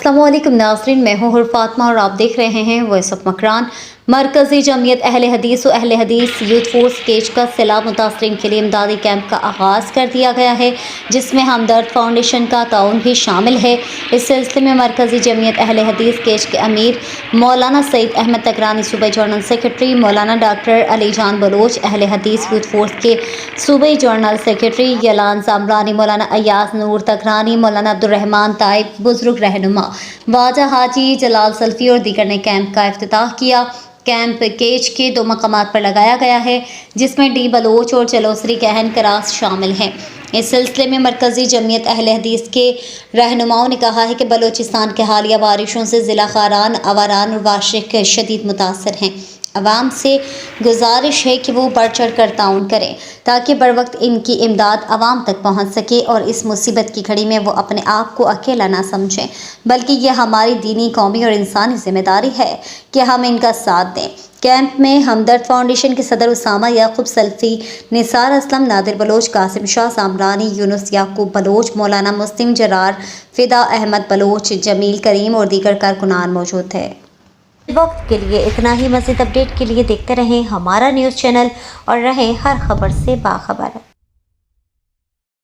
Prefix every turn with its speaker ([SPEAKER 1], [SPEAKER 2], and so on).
[SPEAKER 1] अस्सलामुअलैकुम नाज़रीन, मैं हूँ फातिमा और आप देख रहे हैं वॉइस ऑफ मकरान। मरकज़ी जमीयत अहले हदीस और अहले हदीस यूथ फोर्स केज का सैलाब मुतासरीन के लिए इमदादी कैंप का आगाज़ कर दिया गया है, जिसमें हमदर्द फाउंडेशन का ताउन भी शामिल है। इस सिलसिले में मरकज़ी जमीयत अहले हदीस केज के अमीर मौलाना सईद अहमद तकरानी, सूबाई जनरल सेक्रेटरी मौलाना डॉक्टर अली जान बलोच, अहले हदीस यूथ फोर्स के सूबाई जनरल सेक्रेटरी यलान जामरानी, मौलाना अयाज नूर तकरानी, मौलाना अब्दुर्रहमान ताइब, बुजुर्ग रहनुमा वाजा हाजी जलाल सल्फी और दीगर ने कैंप का इफ्तिताह किया। कैंप केज के 2 मकामात पर लगाया गया है, जिसमें डी बलोच और चलोसरी गहन करास शामिल हैं। इस सिलसिले में मरकज़ी जमीयत अहले हदीस के रहनुमाओं ने कहा है कि बलोचिस्तान के हालिया बारिशों से ज़िला खारान, अवारान और वाशिक शदीद मुतासर हैं। अवाम से गुजारिश है कि वो बढ़ चढ़ कर ताउन करें ताकि बर वक्त इनकी इमदाद अवाम तक पहुँच सके और इस मुसीबत की घड़ी में वो अपने आप को अकेला ना समझें, बल्कि ये हमारी दीनी, कौमी और इंसानी जिम्मेदारी है कि हम इनका साथ दें। कैंप में हमदर्द फाउंडेशन के सदर उसामा याकूब सल्फी, निसार असलम, नादिर बलोच, कासिम शाह सामरानी, यूनुस याकूब बलोच, मौलाना मुस्लिम जरार, फिदा अहमद बलोच, जमील करीम और दीगर कारकुनान मौजूद थे। वक्त के लिए इतना ही। मज़ीद अपडेट के लिए देखते रहें हमारा न्यूज़ चैनल और रहें हर खबर से बाखबर।